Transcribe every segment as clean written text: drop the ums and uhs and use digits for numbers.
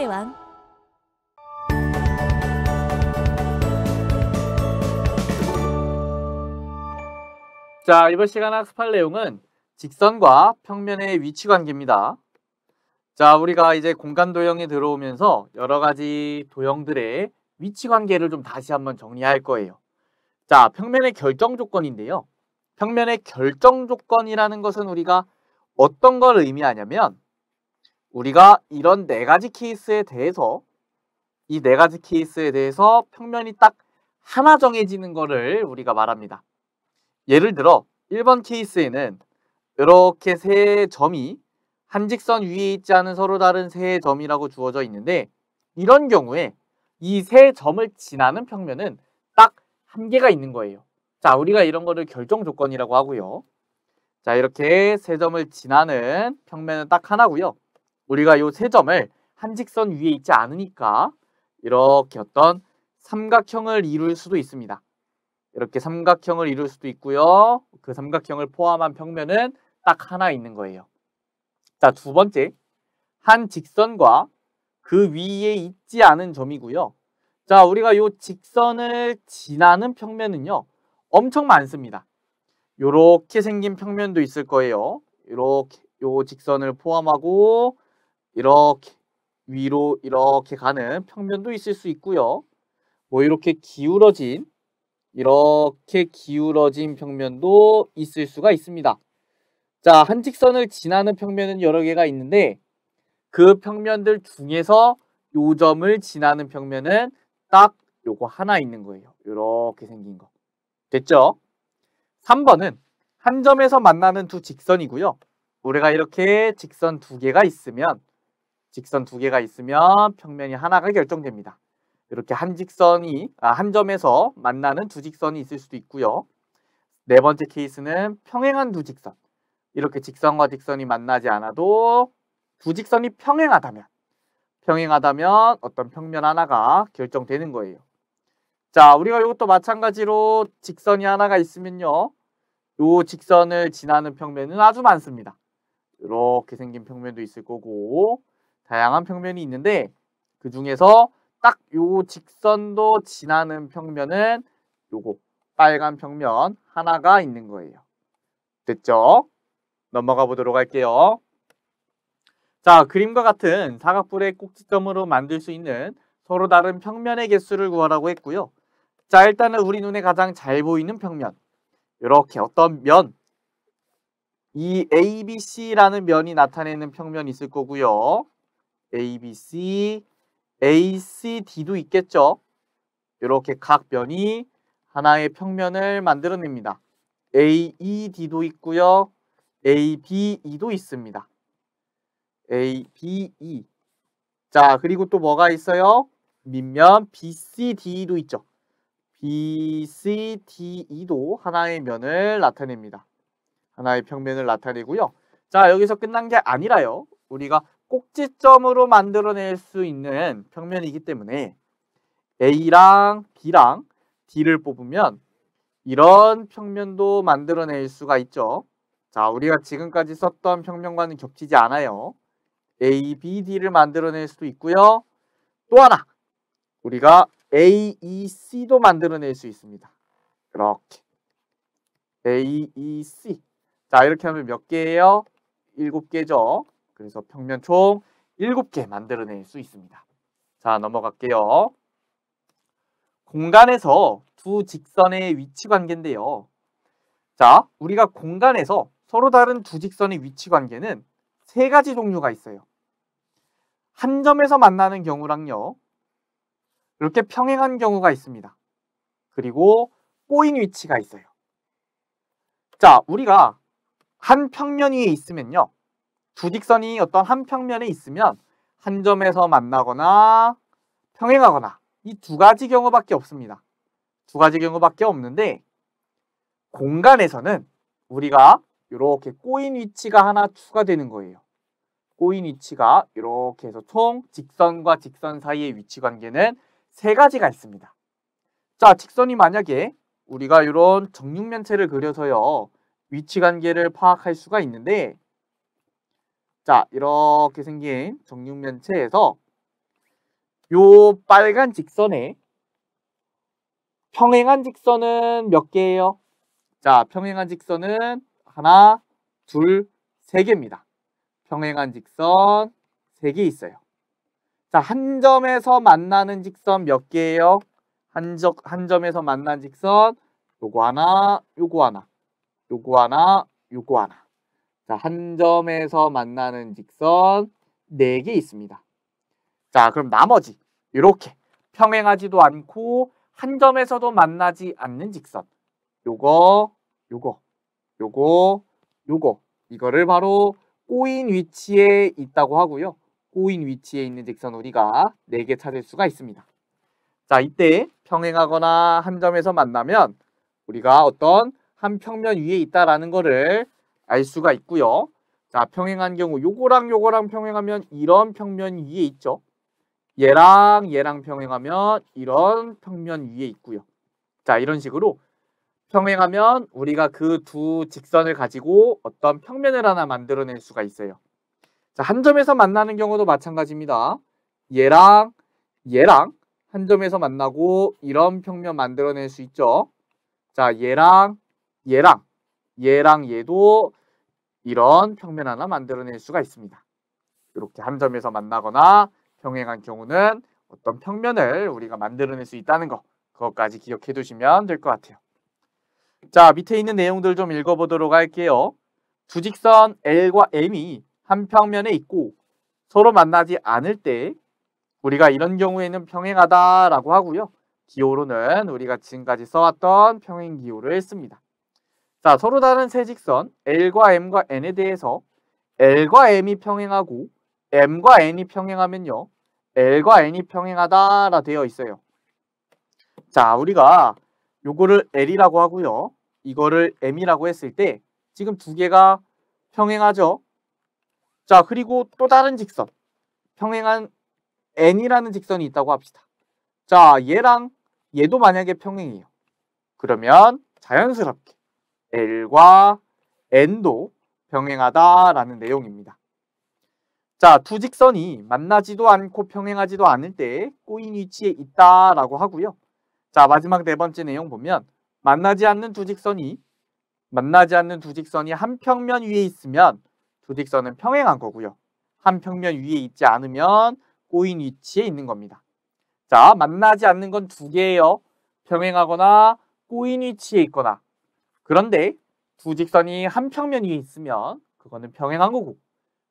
세대왕. 자, 이번 시간 학습할 내용은 직선과 평면의 위치 관계입니다. 자, 우리가 이제 공간 도형에 들어오면서 여러 가지 도형들의 위치 관계를 좀 다시 한번 정리할 거예요. 자, 평면의 결정 조건인데요. 평면의 결정 조건이라는 것은 우리가 어떤 걸 의미하냐면 우리가 이런 네 가지 케이스에 대해서 이 네 가지 케이스에 대해서 평면이 딱 하나 정해지는 거를 우리가 말합니다. 예를 들어 1번 케이스에는 이렇게 세 점이 한 직선 위에 있지 않은 서로 다른 세 점이라고 주어져 있는데 이런 경우에 이 세 점을 지나는 평면은 딱 한 개가 있는 거예요. 자, 우리가 이런 거를 결정 조건이라고 하고요. 자, 이렇게 세 점을 지나는 평면은 딱 하나고요. 우리가 이 세 점을 한 직선 위에 있지 않으니까 이렇게 어떤 삼각형을 이룰 수도 있습니다. 이렇게 삼각형을 이룰 수도 있고요. 그 삼각형을 포함한 평면은 딱 하나 있는 거예요. 자, 두 번째, 한 직선과 그 위에 있지 않은 점이고요. 자, 우리가 요 직선을 지나는 평면은요, 엄청 많습니다. 요렇게 생긴 평면도 있을 거예요. 이렇게 요 직선을 포함하고 이렇게 위로 이렇게 가는 평면도 있을 수 있고요. 뭐 이렇게 기울어진 평면도 있을 수가 있습니다. 자, 한 직선을 지나는 평면은 여러 개가 있는데 그 평면들 중에서 요 점을 지나는 평면은 딱 요거 하나 있는 거예요. 요렇게 생긴 거. 됐죠? 3번은 한 점에서 만나는 두 직선이고요. 우리가 이렇게 직선 두 개가 있으면 평면이 하나가 결정됩니다. 이렇게 한 점에서 만나는 두 직선이 있을 수도 있고요. 네 번째 케이스는 평행한 두 직선. 이렇게 직선과 직선이 만나지 않아도 두 직선이 평행하다면 어떤 평면 하나가 결정되는 거예요. 자, 우리가 이것도 마찬가지로 직선이 하나가 있으면요. 요 직선을 지나는 평면은 아주 많습니다. 이렇게 생긴 평면도 있을 거고 다양한 평면이 있는데 그 중에서 딱 요 직선도 지나는 평면은 요거 빨간 평면 하나가 있는 거예요. 됐죠? 넘어가 보도록 할게요. 자, 그림과 같은 사각뿔의 꼭지점으로 만들 수 있는 서로 다른 평면의 개수를 구하라고 했고요. 자, 일단은 우리 눈에 가장 잘 보이는 평면. 이렇게 어떤 면, 이 ABC라는 면이 나타내는 평면이 있을 거고요. ABC, ACD도 있겠죠. 이렇게 각 면이 하나의 평면을 만들어냅니다. AED도 있고요. ABE도 있습니다. ABE. 자, 그리고 또 뭐가 있어요? 밑면 BCD도 있죠. BCDE도 하나의 면을 나타냅니다. 하나의 평면을 나타내고요. 자, 여기서 끝난 게 아니라요. 우리가 꼭지점으로 만들어낼 수 있는 평면이기 때문에 A랑 B랑 D를 뽑으면 이런 평면도 만들어낼 수가 있죠. 자, 우리가 지금까지 썼던 평면과는 겹치지 않아요. A, B, D를 만들어낼 수도 있고요. 또 하나, 우리가 A, E, C도 만들어낼 수 있습니다. 이렇게 A, E, C. 자, 이렇게 하면 몇 개예요? 7개죠. 그래서 평면 총 7개 만들어낼 수 있습니다. 자, 넘어갈게요. 공간에서 두 직선의 위치 관계인데요. 자, 우리가 공간에서 서로 다른 두 직선의 위치 관계는 세 가지 종류가 있어요. 한 점에서 만나는 경우랑요. 이렇게 평행한 경우가 있습니다. 그리고 꼬인 위치가 있어요. 자, 우리가 한 평면 위에 있으면요. 두 직선이 어떤 한 평면에 있으면 한 점에서 만나거나 평행하거나 이 두 가지 경우밖에 없습니다. 두 가지 경우밖에 없는데 공간에서는 우리가 이렇게 꼬인 위치가 하나 추가되는 거예요. 꼬인 위치가 이렇게 해서 총 직선과 직선 사이의 위치 관계는 세 가지가 있습니다. 자, 직선이 만약에 우리가 이런 정육면체를 그려서요. 위치 관계를 파악할 수가 있는데 자, 이렇게 생긴 정육면체에서 요 빨간 직선에 평행한 직선은 몇 개예요? 자, 평행한 직선은 하나, 둘, 세 개입니다. 평행한 직선 세 개 있어요. 자, 한 점에서 만나는 직선 몇 개예요? 한 점에서 만난 직선 요거 하나, 요거 하나, 요거 하나, 요거 하나. 자, 한 점에서 만나는 직선 네 개 있습니다. 자, 그럼 나머지 이렇게 평행하지도 않고 한 점에서도 만나지 않는 직선 요거, 요거, 요거, 요거 이거를 바로 꼬인 위치에 있다고 하고요. 꼬인 위치에 있는 직선 우리가 4개 찾을 수가 있습니다. 자, 이때 평행하거나 한 점에서 만나면 우리가 어떤 한 평면 위에 있다라는 거를 알 수가 있고요. 자, 평행한 경우 요거랑 요거랑 평행하면 이런 평면 위에 있죠. 얘랑 얘랑 평행하면 이런 평면 위에 있고요. 자, 이런 식으로 평행하면 우리가 그 두 직선을 가지고 어떤 평면을 하나 만들어낼 수가 있어요. 자, 한 점에서 만나는 경우도 마찬가지입니다. 얘랑 얘랑 한 점에서 만나고 이런 평면 만들어낼 수 있죠. 자, 얘랑 얘랑 얘랑 얘도 이런 평면 하나 만들어낼 수가 있습니다. 이렇게 한 점에서 만나거나 평행한 경우는 어떤 평면을 우리가 만들어낼 수 있다는 거, 그것까지 기억해 두시면 될 것 같아요. 자, 밑에 있는 내용들 좀 읽어보도록 할게요. 두 직선 L과 M이 한 평면에 있고 서로 만나지 않을 때 우리가 이런 경우에는 평행하다라고 하고요. 기호로는 우리가 지금까지 써왔던 평행 기호를 씁니다. 자, 서로 다른 세 직선 L과 M과 N에 대해서 L과 M이 평행하고 M과 N이 평행하면요. L과 N이 평행하다라 되어 있어요. 자, 우리가 요거를 L이라고 하고요. 이거를 M이라고 했을 때 지금 두 개가 평행하죠. 자, 그리고 또 다른 직선 평행한 N이라는 직선이 있다고 합시다. 자, 얘랑 얘도 만약에 평행이에요. 그러면 자연스럽게 L과 N도 평행하다라는 내용입니다. 자, 두 직선이 만나지도 않고 평행하지도 않을 때 꼬인 위치에 있다라고 하고요. 자, 마지막 네 번째 내용 보면 만나지 않는 두 직선이 한 평면 위에 있으면 두 직선은 평행한 거고요. 한 평면 위에 있지 않으면 꼬인 위치에 있는 겁니다. 자, 만나지 않는 건 두 개예요. 평행하거나 꼬인 위치에 있거나. 그런데 두 직선이 한 평면 위에 있으면 그거는 평행한 거고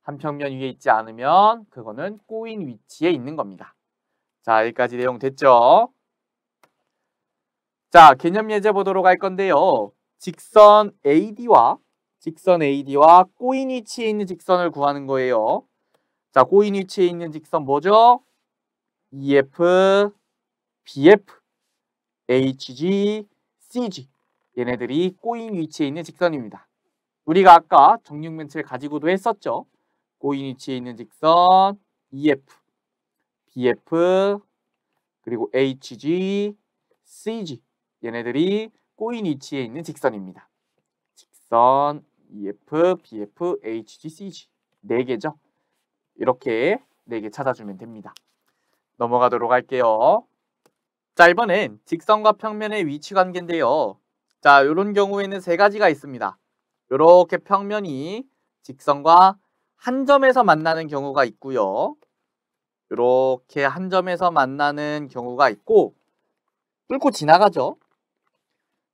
한 평면 위에 있지 않으면 그거는 꼬인 위치에 있는 겁니다. 자, 여기까지 내용 됐죠? 자, 개념 예제 보도록 할 건데요. 직선 AD와 꼬인 위치에 있는 직선을 구하는 거예요. 자, 꼬인 위치에 있는 직선 뭐죠? EF, BF, HG, CG. 얘네들이 꼬인 위치에 있는 직선입니다. 우리가 아까 정육면체를 가지고도 했었죠. 꼬인 위치에 있는 직선 EF, BF, 그리고 HG, CG. 얘네들이 꼬인 위치에 있는 직선입니다. 직선 EF, BF, HG, CG. 4개죠. 이렇게 4개 찾아주면 됩니다. 넘어가도록 할게요. 자, 이번엔 직선과 평면의 위치 관계인데요. 자, 이런 경우에는 3가지가 있습니다. 이렇게 평면이 직선과 한 점에서 만나는 경우가 있고요. 이렇게 한 점에서 만나는 경우가 있고 뚫고 지나가죠.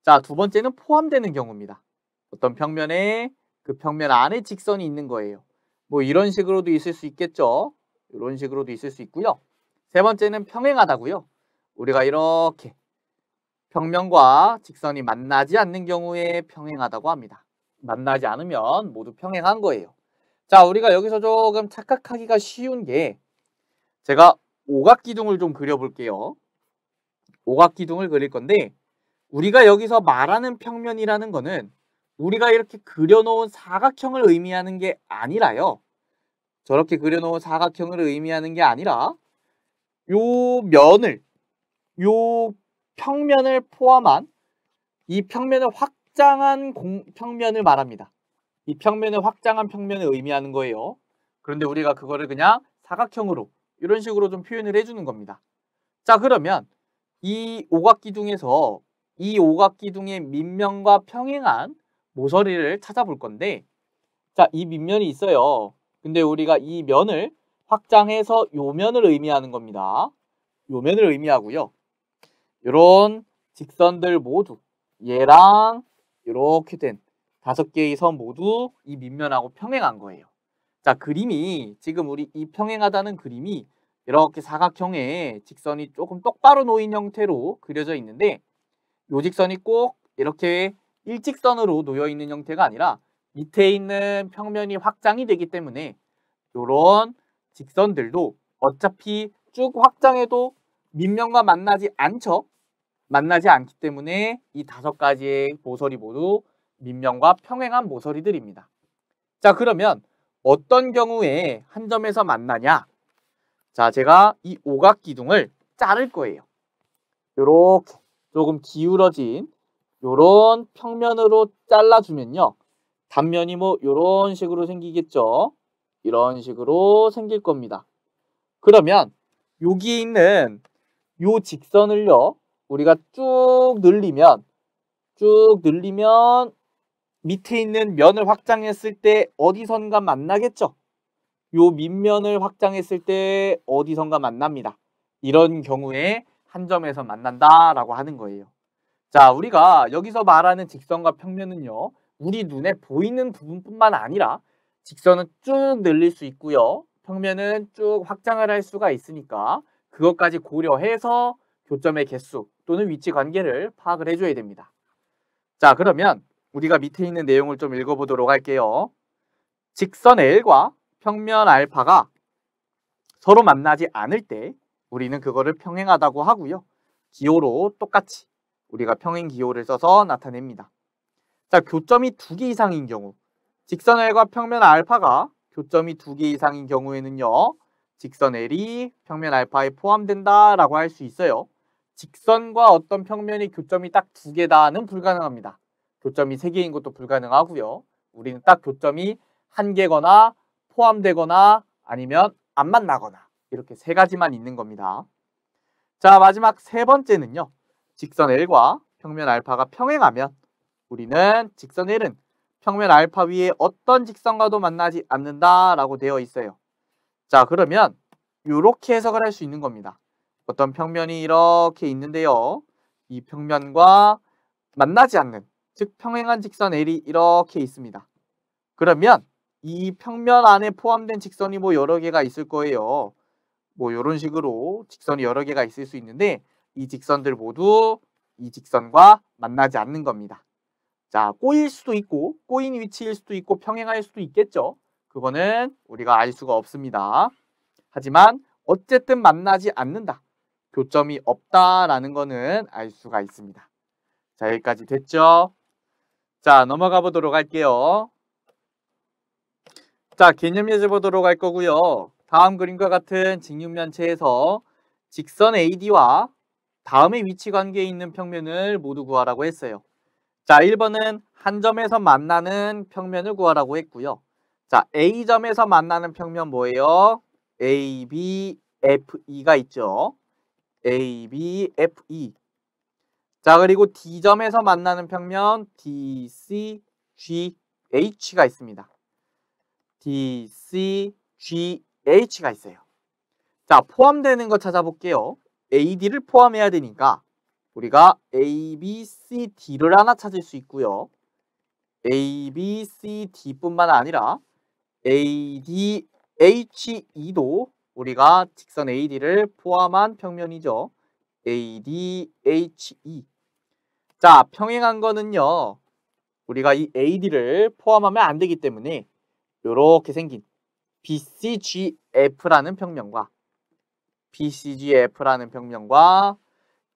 자, 두 번째는 포함되는 경우입니다. 어떤 평면에 그 평면 안에 직선이 있는 거예요. 뭐 이런 식으로도 있을 수 있겠죠. 이런 식으로도 있을 수 있고요. 세 번째는 평행하다고요. 우리가 이렇게 평면과 직선이 만나지 않는 경우에 평행하다고 합니다. 만나지 않으면 모두 평행한 거예요. 자, 우리가 여기서 조금 착각하기가 쉬운 게 제가 오각기둥을 좀 그려볼게요. 오각기둥을 그릴 건데 우리가 여기서 말하는 평면이라는 거는 우리가 이렇게 그려놓은 사각형을 의미하는 게 아니라요. 저렇게 그려놓은 사각형을 의미하는 게 아니라 요 평면을 포함한 이 평면을 확장한 평면을 말합니다. 이 평면을 확장한 평면을 의미하는 거예요. 그런데 우리가 그거를 그냥 사각형으로 이런 식으로 좀 표현을 해주는 겁니다. 자, 그러면 이 오각기둥에서 이 오각기둥의 밑면과 평행한 모서리를 찾아볼 건데, 자, 이 밑면이 있어요. 근데 우리가 이 면을 확장해서 요 면을 의미하는 겁니다. 요 면을 의미하고요. 요런 직선들 모두 얘랑 이렇게 된 5개의 선 모두 이 밑면하고 평행한 거예요. 자, 그림이 지금 우리 이 평행하다는 그림이 이렇게 사각형의 직선이 조금 똑바로 놓인 형태로 그려져 있는데, 요 직선이 꼭 이렇게 일직선으로 놓여 있는 형태가 아니라 밑에 있는 평면이 확장이 되기 때문에 요런 직선들도 어차피 쭉 확장해도 밑면과 만나지 않죠. 만나지 않기 때문에 이 5가지의 모서리 모두 밑면과 평행한 모서리들입니다. 자, 그러면 어떤 경우에 한 점에서 만나냐? 자, 제가 이 오각기둥을 자를 거예요. 요렇게 조금 기울어진 요런 평면으로 잘라주면요, 단면이 뭐 요런 식으로 생기겠죠. 이런 식으로 생길 겁니다. 그러면 여기에 있는 요 직선을요, 우리가 쭉 늘리면 밑에 있는 면을 확장했을 때 어디선가 만나겠죠? 요 밑면을 확장했을 때 어디선가 만납니다. 이런 경우에 한 점에서 만난다라고 하는 거예요. 자, 우리가 여기서 말하는 직선과 평면은요, 우리 눈에 보이는 부분뿐만 아니라 직선은 쭉 늘릴 수 있고요, 평면은 쭉 확장을 할 수가 있으니까 그것까지 고려해서 교점의 개수 또는 위치 관계를 파악을 해줘야 됩니다. 자, 그러면 우리가 밑에 있는 내용을 좀 읽어보도록 할게요. 직선 L과 평면 알파가 서로 만나지 않을 때 우리는 그거를 평행하다고 하고요, 기호로 똑같이 우리가 평행 기호를 써서 나타냅니다. 자, 교점이 2개 이상인 경우, 직선 L과 평면 알파가 교점이 2개 이상인 경우에는요, 직선 L이 평면 알파에 포함된다라고 할 수 있어요. 직선과 어떤 평면이 교점이 딱 2개다는 불가능합니다. 교점이 3개인 것도 불가능하고요. 우리는 딱 교점이 1개거나 포함되거나 아니면 안 만나거나 이렇게 3가지만 있는 겁니다. 자, 마지막 3번째는요. 직선 L과 평면 알파가 평행하면 우리는 직선 L은 평면 알파 위에 어떤 직선과도 만나지 않는다라고 되어 있어요. 자, 그러면 이렇게 해석을 할 수 있는 겁니다. 어떤 평면이 이렇게 있는데요, 이 평면과 만나지 않는, 즉 평행한 직선 L이 이렇게 있습니다. 그러면 이 평면 안에 포함된 직선이 뭐 여러 개가 있을 거예요. 뭐 이런 식으로 직선이 여러 개가 있을 수 있는데, 이 직선들 모두 이 직선과 만나지 않는 겁니다. 자, 꼬일 수도 있고 꼬인 위치일 수도 있고 평행할 수도 있겠죠. 그거는 우리가 알 수가 없습니다. 하지만 어쨌든 만나지 않는다, 교점이 없다라는 거는 알 수가 있습니다. 자, 여기까지 됐죠? 자, 넘어가 보도록 할게요. 자, 개념 예제 보도록 할 거고요. 다음 그림과 같은 직육면체에서 직선 AD와 다음의 위치 관계에 있는 평면을 모두 구하라고 했어요. 자, 1번은 한 점에서 만나는 평면을 구하라고 했고요. 자, A점에서 만나는 평면 뭐예요? ABFE가 있죠. ABFE. 자, 그리고 D점에서 만나는 평면 DCGH가 있습니다. DCGH가 있어요. 자, 포함되는 거 찾아볼게요. AD를 포함해야 되니까 우리가 ABCD를 하나 찾을 수 있고요. ABCD뿐만 아니라 ADHE도 우리가 직선 AD를 포함한 평면이죠. ADHE. 자, 평행한 거는요, 우리가 이 AD를 포함하면 안 되기 때문에 이렇게 생긴 BCGF라는 평면과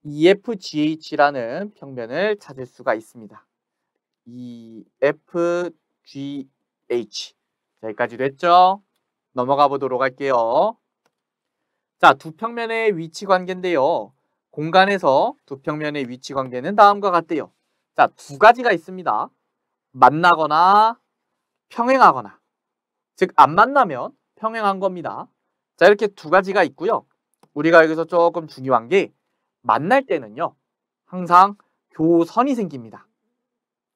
EFGH라는 평면을 찾을 수가 있습니다. EFGH. 자, 여기까지 됐죠? 넘어가 보도록 할게요. 자, 두 평면의 위치 관계인데요, 공간에서 두 평면의 위치 관계는 다음과 같대요. 자, 2가지가 있습니다. 만나거나 평행하거나. 즉, 안 만나면 평행한 겁니다. 자, 이렇게 두 가지가 있고요. 우리가 여기서 조금 중요한 게 만날 때는요. 항상 교선이 생깁니다.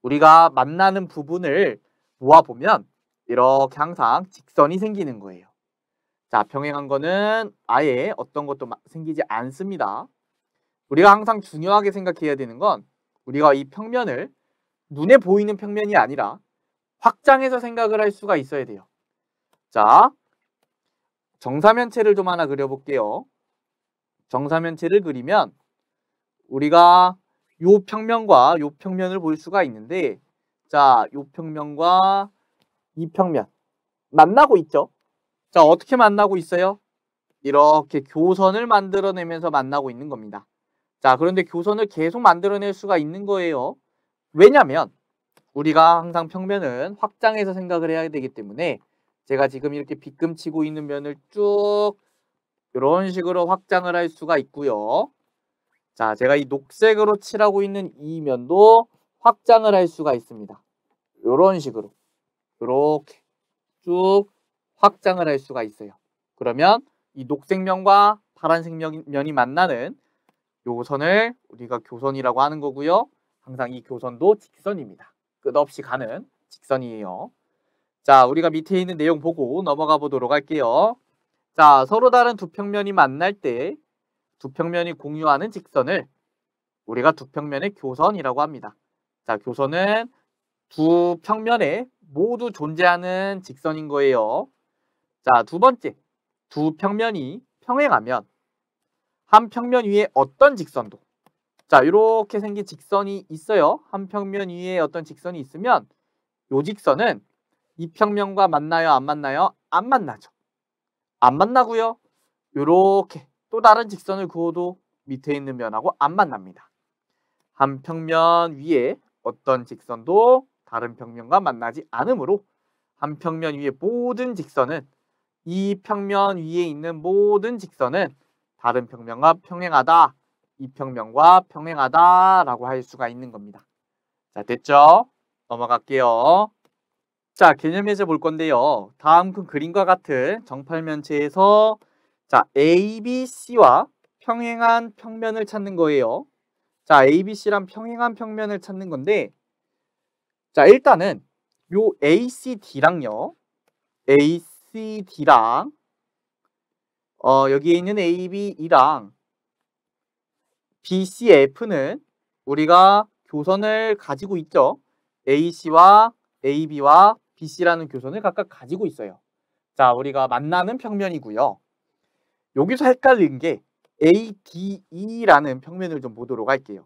우리가 만나는 부분을 모아보면 이렇게 항상 직선이 생기는 거예요. 자, 평행한 거는 아예 어떤 것도 생기지 않습니다. 우리가 항상 중요하게 생각해야 되는 건 우리가 이 평면을 눈에 보이는 평면이 아니라 확장해서 생각을 할 수가 있어야 돼요. 자, 정사면체를 좀 하나 그려볼게요. 정사면체를 그리면 우리가 요 평면과 요 평면을 볼 수가 있는데, 자, 요 평면과 이 평면 만나고 있죠? 자, 어떻게 만나고 있어요? 이렇게 교선을 만들어내면서 만나고 있는 겁니다. 자, 그런데 교선을 계속 만들어낼 수가 있는 거예요. 왜냐면 우리가 항상 평면은 확장해서 생각을 해야 되기 때문에 제가 지금 이렇게 빗금치고 있는 면을 쭉 이런 식으로 확장을 할 수가 있고요. 자, 제가 이 녹색으로 칠하고 있는 이 면도 확장을 할 수가 있습니다. 이런 식으로 이렇게 쭉 확장을 할 수가 있어요. 그러면 이 녹색 면과 파란색 면이 만나는 요 선을 우리가 교선이라고 하는 거고요. 항상 이 교선도 직선입니다. 끝없이 가는 직선이에요. 자, 우리가 밑에 있는 내용 보고 넘어가 보도록 할게요. 자, 서로 다른 두 평면이 만날 때 두 평면이 공유하는 직선을 우리가 두 평면의 교선이라고 합니다. 자, 교선은 두 평면에 모두 존재하는 직선인 거예요. 자, 두 번째, 두 평면이 평행하면 한 평면 위에 어떤 직선도, 자, 이렇게 생긴 직선이 있어요. 한 평면 위에 어떤 직선이 있으면 이 직선은 이 평면과 만나요? 안 만나요? 안 만나죠. 안 만나고요. 이렇게 또 다른 직선을 그어도 밑에 있는 면하고 안 만납니다. 한 평면 위에 어떤 직선도 다른 평면과 만나지 않으므로 한 평면 위의 모든 직선은, 이 평면 위에 있는 모든 직선은 다른 평면과 평행하다, 이 평면과 평행하다라고 할 수가 있는 겁니다. 자, 됐죠? 넘어갈게요. 자, 개념에서 볼 건데요. 다음 그림과 같은 정팔면체에서 자, ABC와 평행한 평면을 찾는 거예요. 자, ABC랑 평행한 평면을 찾는 건데, 자, 일단은 요 ACD랑요. ACD랑 여기에 있는 ABE랑 BCF는 우리가 교선을 가지고 있죠. AC와 AB와 BC라는 교선을 각각 가지고 있어요. 자, 우리가 만나는 평면이고요. 여기서 헷갈린 게 ADE라는 평면을 좀 보도록 할게요.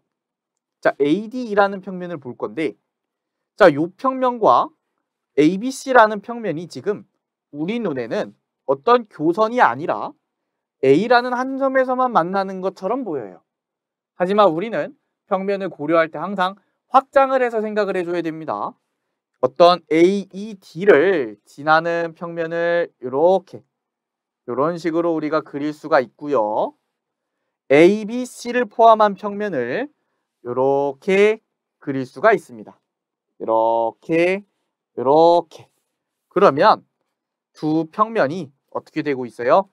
자, ADE라는 평면을 볼 건데, 자, 요 평면과 ABC라는 평면이 지금 우리 눈에는 어떤 교선이 아니라 A라는 한 점에서만 만나는 것처럼 보여요. 하지만 우리는 평면을 고려할 때 항상 확장을 해서 생각을 해줘야 됩니다. 어떤 AED를 지나는 평면을 이렇게 이런 식으로 우리가 그릴 수가 있고요. ABC를 포함한 평면을 이렇게 그릴 수가 있습니다. 이렇게 이렇게. 그러면 두 평면이 어떻게 되고 있어요?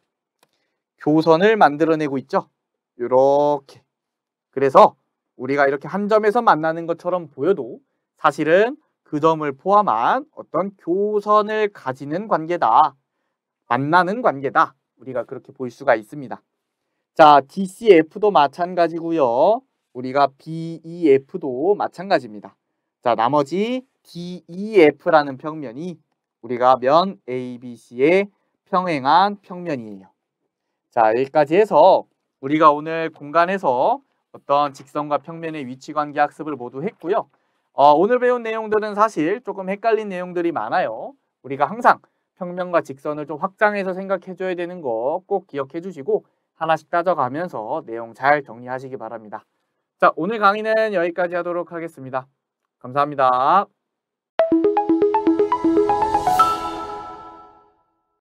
교선을 만들어내고 있죠. 이렇게. 그래서 우리가 이렇게 한 점에서 만나는 것처럼 보여도 사실은 그 점을 포함한 어떤 교선을 가지는 관계다. 만나는 관계다. 우리가 그렇게 볼 수가 있습니다. 자, DCF도 마찬가지고요. 우리가 BEF도 마찬가지입니다. 자, 나머지 DEF라는 평면이 우리가 면 ABC의 평행한 평면이에요. 자, 여기까지 해서 우리가 오늘 공간에서 어떤 직선과 평면의 위치관계 학습을 모두 했고요. 오늘 배운 내용들은 사실 조금 헷갈린 내용들이 많아요. 우리가 항상 평면과 직선을 좀 확장해서 생각해 줘야 되는 거 꼭 기억해 주시고 하나씩 따져가면서 내용 잘 정리하시기 바랍니다. 자, 오늘 강의는 여기까지 하도록 하겠습니다. 감사합니다.